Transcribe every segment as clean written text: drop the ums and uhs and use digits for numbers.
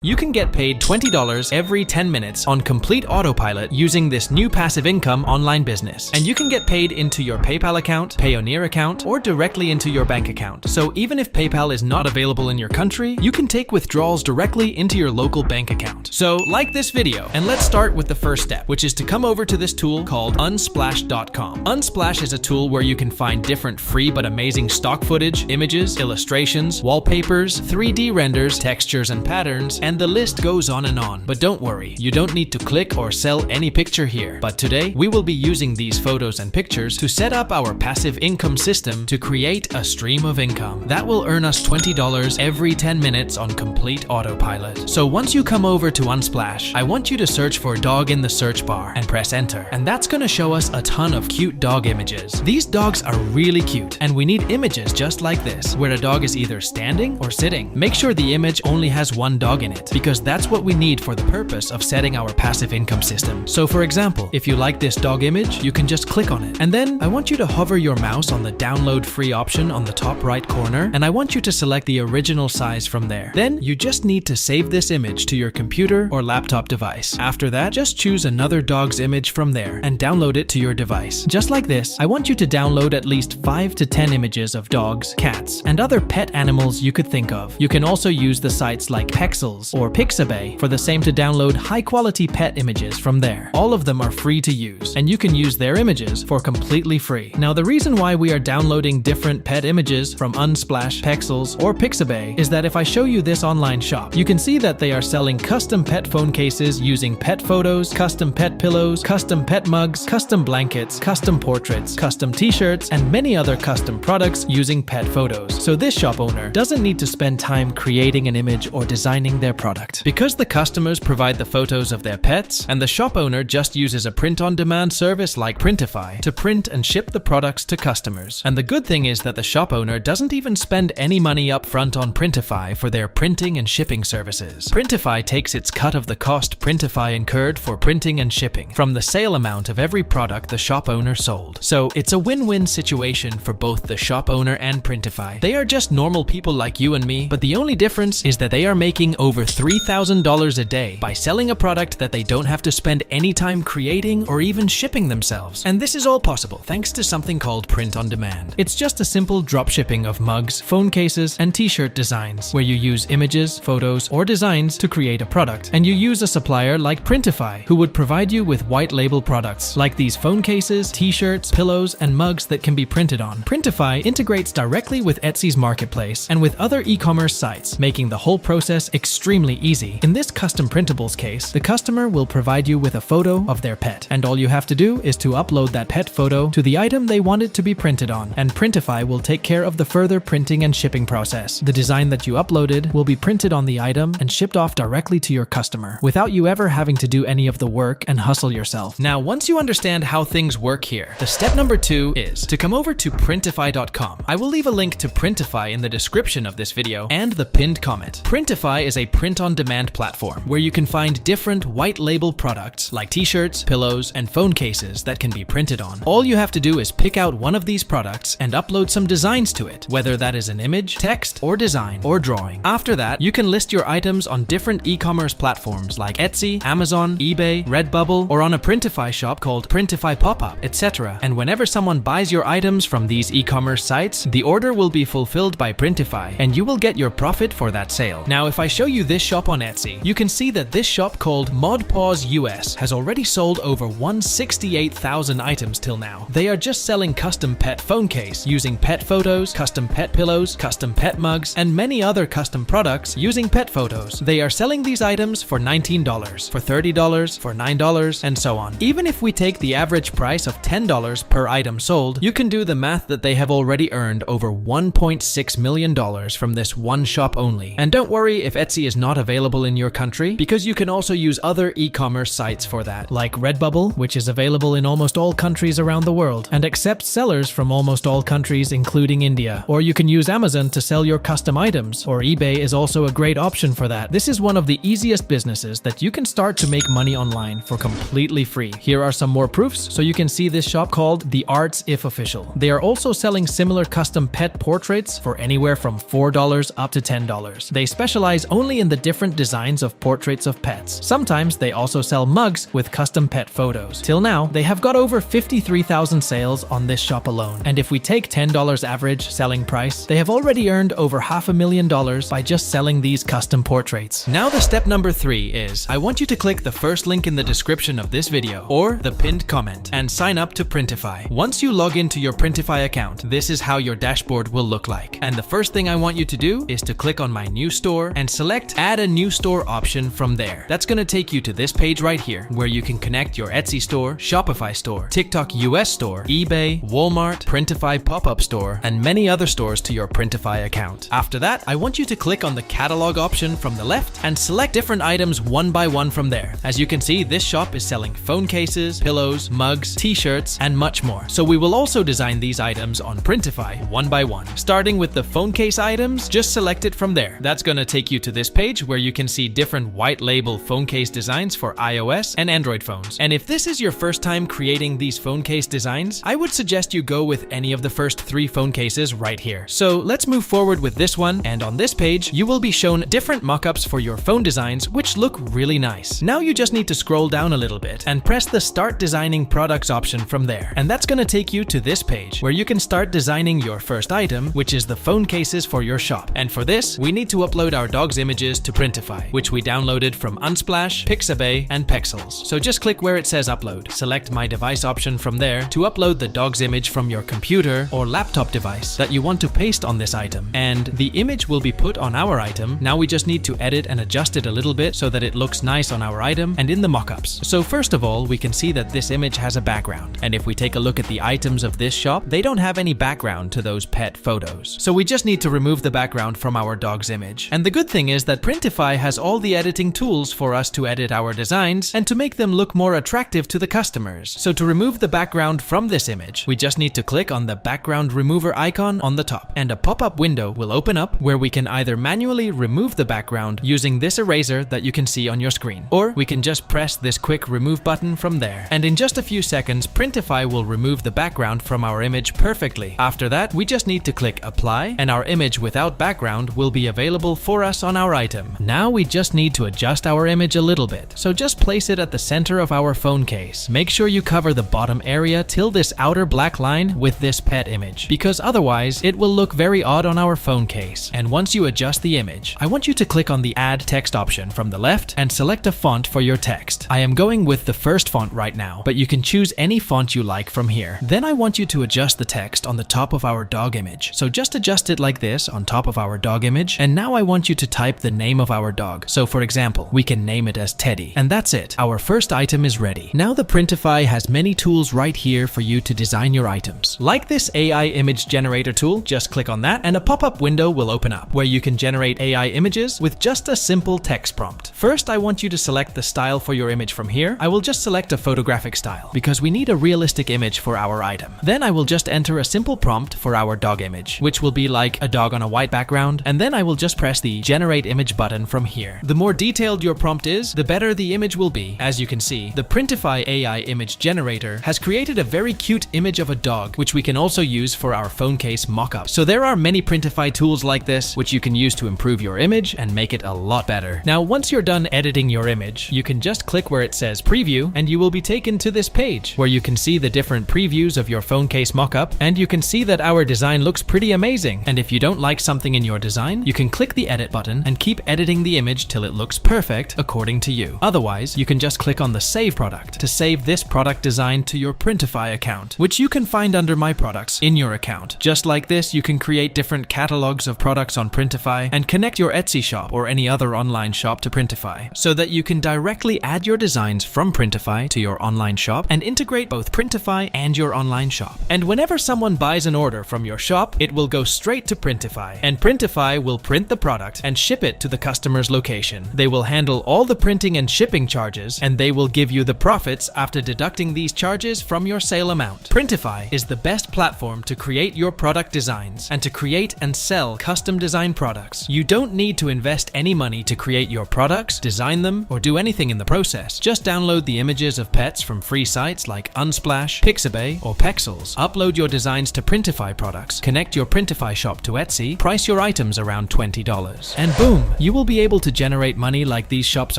You can get paid $20 every 10 minutes on complete autopilot using this new passive income online business. And you can get paid into your PayPal account, Payoneer account, or directly into your bank account. So even if PayPal is not available in your country, you can take withdrawals directly into your local bank account. So like this video, and let's start with the first step, which is to come over to this tool called unsplash.com. Unsplash is a tool where you can find different free but amazing stock footage, images, illustrations, wallpapers, 3D renders, textures and patterns, and the list goes on and on. But don't worry, you don't need to click or sell any picture here. But today, we will be using these photos and pictures to set up our passive income system to create a stream of income that will earn us $20 every 10 minutes on complete autopilot. So once you come over to Unsplash, I want you to search for dog in the search bar and press enter. And that's going to show us a ton of cute dog images. These dogs are really cute, and we need images just like this, where a dog is either standing or sitting. Make sure the image only has one dog in it, because that's what we need for the purpose of setting our passive income system. So for example, if you like this dog image, you can just click on it. And then I want you to hover your mouse on the download free option on the top right corner, and I want you to select the original size from there. Then you just need to save this image to your computer or laptop device. After that, just choose another dog's image from there and download it to your device. Just like this, I want you to download at least 5 to 10 images of dogs, cats, and other pet animals you could think of. You can also use the sites like Pexels or Pixabay for the same to download high-quality pet images from there. All of them are free to use, and you can use their images for completely free. Now, the reason why we are downloading different pet images from Unsplash, Pexels, or Pixabay is that if I show you this online shop, you can see that they are selling custom pet phone cases using pet photos, custom pet pillows, custom pet mugs, custom blankets, custom portraits, custom t-shirts, and many other custom products using pet photos. So this shop owner doesn't need to spend time creating an image or designing their product, because the customers provide the photos of their pets, and the shop owner just uses a print-on-demand service like Printify to print and ship the products to customers. And the good thing is that the shop owner doesn't even spend any money up front on Printify for their printing and shipping services. Printify takes its cut of the cost Printify incurred for printing and shipping from the sale amount of every product the shop owner sold. So it's a win-win situation for both the shop owner and Printify. They are just normal people like you and me, but the only difference is that they are making over $3,000 a day by selling a product that they don't have to spend any time creating or even shipping themselves. And this is all possible thanks to something called print on demand. It's just a simple drop shipping of mugs, phone cases, and t-shirt designs, where you use images, photos, or designs to create a product. And you use a supplier like Printify, who would provide you with white label products like these phone cases, t-shirts, pillows, and mugs that can be printed on. Printify integrates directly with Etsy's marketplace and with other e-commerce sites, making the whole process extremely easy. In this custom printables case, the customer will provide you with a photo of their pet, and all you have to do is to upload that pet photo to the item they want it to be printed on, and Printify will take care of the further printing and shipping process. The design that you uploaded will be printed on the item and shipped off directly to your customer, without you ever having to do any of the work and hustle yourself. Now, once you understand how things work here, the step number 2 is to come over to Printify.com. I will leave a link to Printify in the description of this video and the pinned comment. Printify is a print-on-demand platform where you can find different white label products like t-shirts, pillows, and phone cases that can be printed on. All you have to do is pick out one of these products and upload some designs to it, whether that is an image, text, or design, or drawing. After that, you can list your items on different e-commerce platforms like Etsy, Amazon, eBay, Redbubble, or on a Printify shop called Printify Pop-Up, etc. And whenever someone buys your items from these e-commerce sites, the order will be fulfilled by Printify, and you will get your profit for that sale. Now, if I show you this shop on Etsy, you can see that this shop called ModPaws US has already sold over 168,000 items till now. They are just selling custom pet phone case using pet photos, custom pet pillows, custom pet mugs, and many other custom products using pet photos. They are selling these items for $19, for $30, for $9, and so on. Even if we take the average price of $10 per item sold, you can do the math that they have already earned over $1.6 million from this one shop only. And don't worry if Etsy is not available in your country, because you can also use other e-commerce sites for that, like Redbubble, which is available in almost all countries around the world and accepts sellers from almost all countries including India. Or you can use Amazon to sell your custom items, or eBay is also a great option for that. This is one of the easiest businesses that you can start to make money online for completely free. Here are some more proofs so you can see this shop called The Arts If Official. They are also selling similar custom pet portraits for anywhere from $4 up to $10. They specialize only in the the different designs of portraits of pets. Sometimes they also sell mugs with custom pet photos. Till now, they have got over 53,000 sales on this shop alone. And if we take $10 average selling price, they have already earned over $500,000 by just selling these custom portraits. Now the step number 3 is, I want you to click the first link in the description of this video or the pinned comment and sign up to Printify. Once you log into your Printify account, this is how your dashboard will look like. And the first thing I want you to do is to click on my new store and select add a new store option from there. That's going to take you to this page right here where you can connect your Etsy store, Shopify store, TikTok US store, eBay, Walmart, Printify pop-up store, and many other stores to your Printify account. After that, I want you to click on the catalog option from the left and select different items one by one from there. As you can see, this shop is selling phone cases, pillows, mugs, t-shirts, and much more. So we will also design these items on Printify one by one. Starting with the phone case items, just select it from there. That's going to take you to this page where you can see different white label phone case designs for iOS and Android phones. And if this is your first time creating these phone case designs, I would suggest you go with any of the first 3 phone cases right here. So let's move forward with this one, and on this page, you will be shown different mockups for your phone designs which look really nice. Now you just need to scroll down a little bit and press the Start Designing Products option from there. And that's going to take you to this page where you can start designing your first item, which is the phone cases for your shop. And for this, we need to upload our dog's images to Printify, which we downloaded from Unsplash, Pixabay, and Pexels. So just click where it says upload. Select My Device option from there to upload the dog's image from your computer or laptop device that you want to paste on this item. And the image will be put on our item. Now we just need to edit and adjust it a little bit so that it looks nice on our item and in the mockups. So first of all, we can see that this image has a background. And if we take a look at the items of this shop, they don't have any background to those pet photos. So we just need to remove the background from our dog's image. And the good thing is that Printify has all the editing tools for us to edit our designs and to make them look more attractive to the customers. So to remove the background from this image, we just need to click on the background remover icon on the top, and a pop-up window will open up where we can either manually remove the background using this eraser that you can see on your screen, or we can just press this quick remove button from there. And in just a few seconds, Printify will remove the background from our image perfectly. After that, we just need to click apply, and our image without background will be available for us on our item. Now we just need to adjust our image a little bit. So just place it at the center of our phone case. Make sure you cover the bottom area till this outer black line with this pet image, because otherwise it will look very odd on our phone case. And once you adjust the image, I want you to click on the add text option from the left and select a font for your text. I am going with the first font right now, but you can choose any font you like from here. Then I want you to adjust the text on the top of our dog image. So just adjust it like this on top of our dog image. And now I want you to type the name of our dog. So for example, we can name it as Teddy. And that's it. Our first item is ready. Now the Printify has many tools right here for you to design your items. Like this AI image generator tool, just click on that and a pop-up window will open up where you can generate AI images with just a simple text prompt. First, I want you to select the style for your image from here. I will just select a photographic style because we need a realistic image for our item. Then I will just enter a simple prompt for our dog image, which will be like a dog on a white background, and then I will just press the generate image button from here. The more detailed your prompt is, the better the image will be. As you can see, the Printify AI image generator has created a very cute image of a dog, which we can also use for our phone case mockup. So there are many Printify tools like this, which you can use to improve your image and make it a lot better. Now, once you're done editing your image, you can just click where it says preview, and you will be taken to this page where you can see the different previews of your phone case mockup, and you can see that our design looks pretty amazing. And if you don't like something in your design, you can click the edit button and keep editing the image till it looks perfect according to you. Otherwise, you can just click on the save product to save this product design to your Printify account, which you can find under My Products in your account. Just like this, you can create different catalogs of products on Printify and connect your Etsy shop or any other online shop to Printify so that you can directly add your designs from Printify to your online shop and integrate both Printify and your online shop. And whenever someone buys an order from your shop, it will go straight to Printify, and Printify will print the product and ship it to the customer's location. They will handle all the printing and shipping charges, and they will give you the profits after deducting these charges from your sale amount. Printify is the best platform to create your product designs and to create and sell custom design products. You don't need to invest any money to create your products, design them, or do anything in the process. Just download the images of pets from free sites like Unsplash, Pixabay, or Pexels. Upload your designs to Printify products, connect your Printify shop to Etsy, price your items around $20, and boom! you will be able to generate money like these shops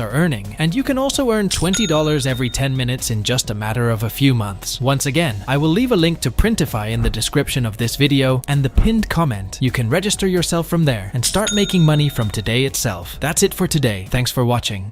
are earning, and you can also earn $20 every 10 minutes in just a matter of a few months. Once again, I will leave a link to Printify in the description of this video and the pinned comment. You can register yourself from there and start making money from today itself. That's it for today. Thanks for watching.